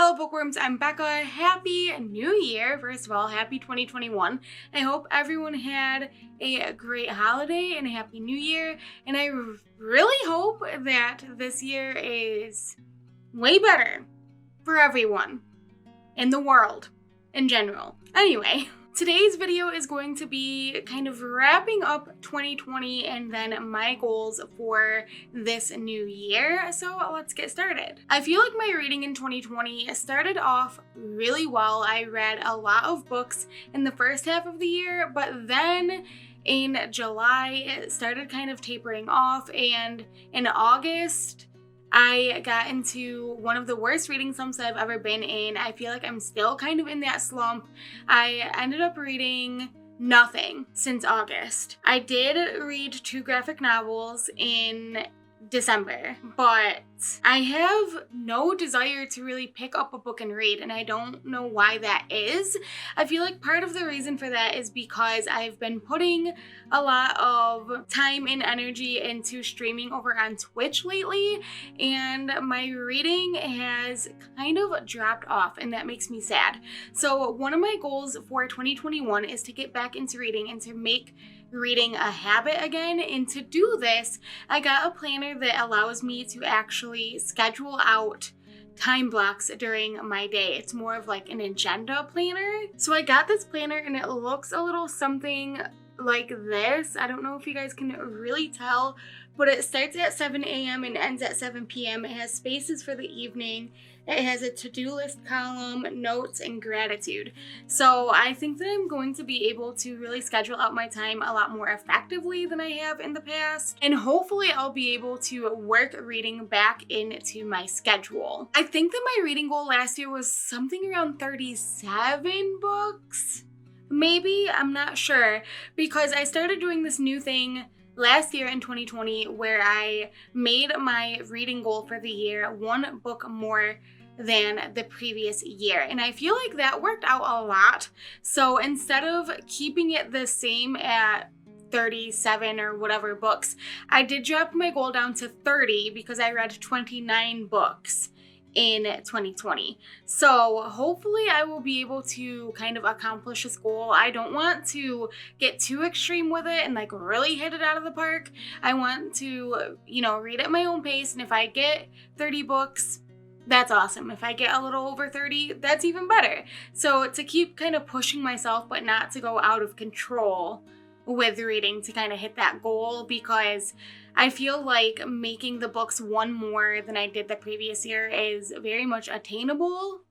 Hello bookworms, I'm Becca. Happy New Year. First of all, happy 2021. I hope everyone had a great holiday and a happy new year. And I really hope that this year is way better for everyone in the world in general. Anyway, today's video is going to be kind of wrapping up 2020 and then my goals for this new year. So let's get started. I feel like my reading in 2020 started off really well. I read a lot of books in the first half of the year, but then in July it started kind of tapering off, and in August I got into one of the worst reading slumps I've ever been in. I feel like I'm still kind of in that slump. I ended up reading nothing since August. I did read 2 graphic novels in December, but I have no desire to really pick up a book and read, and I don't know why that is. I feel like part of the reason for that is because I've been putting a lot of time and energy into streaming over on Twitch lately, and my reading has kind of dropped off, and that makes me sad. So one of my goals for 2021 is to get back into reading and to make reading a habit again. And to do this, I got a planner that allows me to actually schedule out time blocks during my day. It's more of like an agenda planner. So I got this planner and it looks a little something like this. I don't know if you guys can really tell, but it starts at 7 a.m. and ends at 7 p.m. It has spaces for the evening. It has a to-do list column, notes, and gratitude. So I think that I'm going to be able to really schedule out my time a lot more effectively than I have in the past. And hopefully I'll be able to work reading back into my schedule. I think that my reading goal last year was something around 37 books. Maybe, I'm not sure, because I started doing this new thing last year in 2020 where I made my reading goal for the year 1 book more than the previous year. And I feel like that worked out a lot. So instead of keeping it the same at 37 or whatever books, I did drop my goal down to 30 because I read 29 books in 2020. So hopefully I will be able to kind of accomplish this goal. I don't want to get too extreme with it and like really hit it out of the park. I want to, read at my own pace, and if I get 30 books, that's awesome. If I get a little over 30, that's even better. So to keep kind of pushing myself, but not to go out of control with reading to kind of hit that goal, because I feel like making the books 1 more than I did the previous year is very much attainable.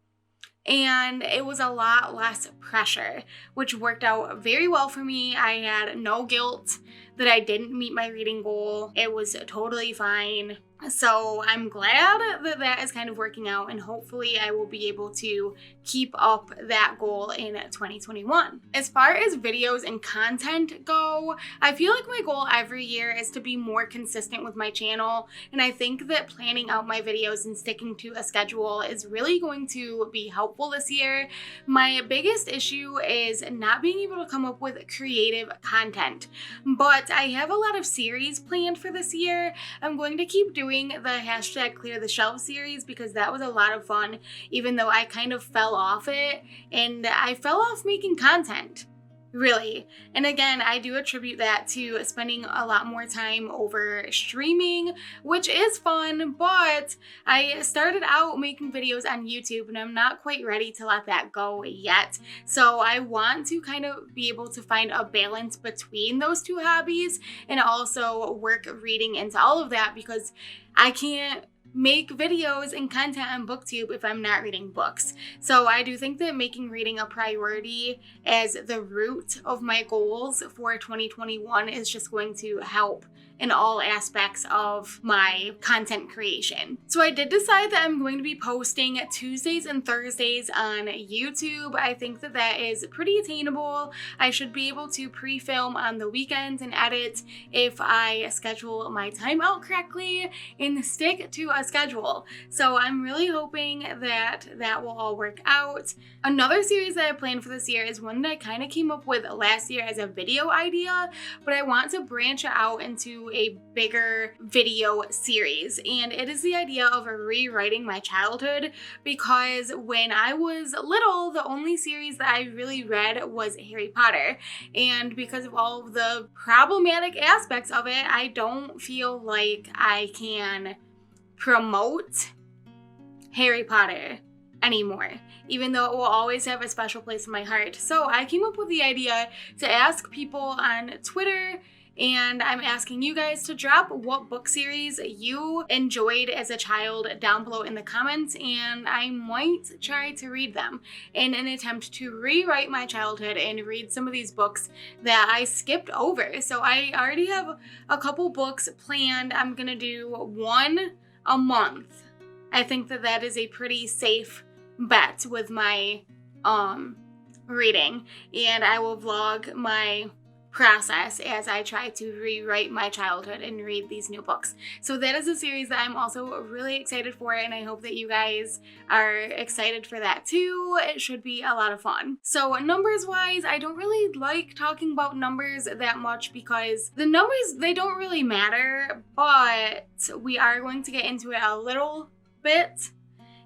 And it was a lot less pressure, which worked out very well for me. I had no guilt that I didn't meet my reading goal. It was totally fine. So I'm glad that that is kind of working out, and hopefully I will be able to keep up that goal in 2021. As far as videos and content go, I feel like my goal every year is to be more consistent with my channel, and I think that planning out my videos and sticking to a schedule is really going to be helpful this year. My biggest issue is not being able to come up with creative content, but I have a lot of series planned for this year. I'm going to keep doing the #ClearTheShelf series because that was a lot of fun, even though I kind of fell off it, and I fell off making content, really. And again, I do attribute that to spending a lot more time over streaming, which is fun, but I started out making videos on YouTube and I'm not quite ready to let that go yet. So I want to kind of be able to find a balance between those 2 hobbies and also work reading into all of that, because I can't make videos and content on BookTube if I'm not reading books. So I do think that making reading a priority as the root of my goals for 2021 is just going to help in all aspects of my content creation. So I did decide that I'm going to be posting Tuesdays and Thursdays on YouTube. I think that that is pretty attainable. I should be able to pre-film on the weekends and edit if I schedule my time out correctly and stick to a schedule. So I'm really hoping that that will all work out. Another series that I planned for this year is one that I kind of came up with last year as a video idea, but I want to branch it out into into a bigger video series, and it is the idea of rewriting my childhood, because when I was little, the only series that I really read was Harry Potter, and because of all of the problematic aspects of it, I don't feel like I can promote Harry Potter anymore, even though it will always have a special place in my heart. So I came up with the idea to ask people on Twitter, and I'm asking you guys to drop what book series you enjoyed as a child down below in the comments, and I might try to read them in an attempt to rewrite my childhood and read some of these books that I skipped over. So I already have a couple books planned. I'm gonna do one a month. I think that that is a pretty safe bet with my reading, and I will vlog my process as I try to rewrite my childhood and read these new books. So that is a series that I'm also really excited for, and I hope that you guys are excited for that too. It should be a lot of fun. So numbers wise, I don't really like talking about numbers that much because the numbers, they don't really matter, but we are going to get into it a little bit.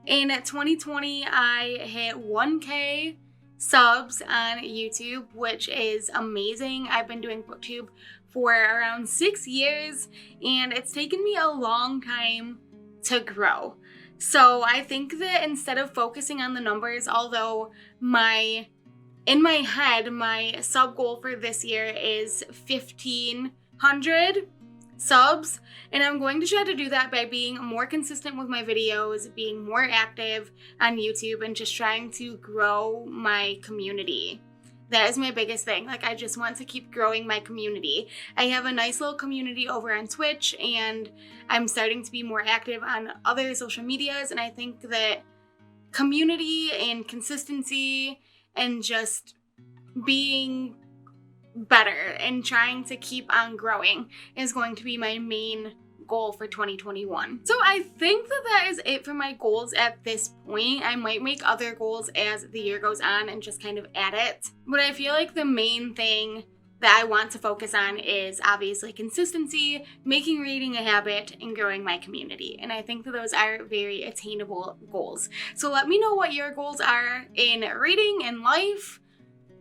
In 2020, I hit 1K subs on YouTube, which is amazing. I've been doing BookTube for around 6 years, and it's taken me a long time to grow. So I think that instead of focusing on the numbers, although in my head, my sub goal for this year is 1,500 subs, and I'm going to try to do that by being more consistent with my videos, being more active on YouTube, and just trying to grow my community. That is my biggest thing. Like, I just want to keep growing my community. I have a nice little community over on Twitch, and I'm starting to be more active on other social medias, and I think that community and consistency and just being better and trying to keep on growing is going to be my main goal for 2021. So I think that that is it for my goals at this point. I might make other goals as the year goes on and just kind of add it. But I feel like the main thing that I want to focus on is obviously consistency, making reading a habit, and growing my community. And I think that those are very attainable goals. So let me know what your goals are in reading and life,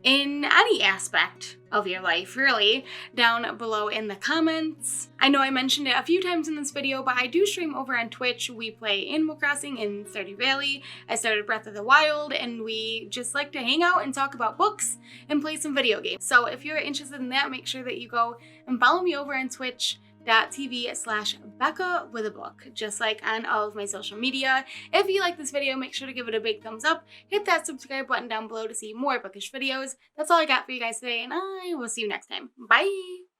in any aspect of your life, really, down below in the comments. I know I mentioned it a few times in this video, but I do stream over on Twitch. We play Animal Crossing in Stardew Valley. I started Breath of the Wild, and we just like to hang out and talk about books and play some video games. So if you're interested in that, make sure that you go and follow me over on twitch.tv/Becca with a book, just like on all of my social media. If you like this video, make sure to give it a big thumbs up, hit that subscribe button down below to see more bookish videos. That's all I got for you guys today, and I will see you next time. Bye!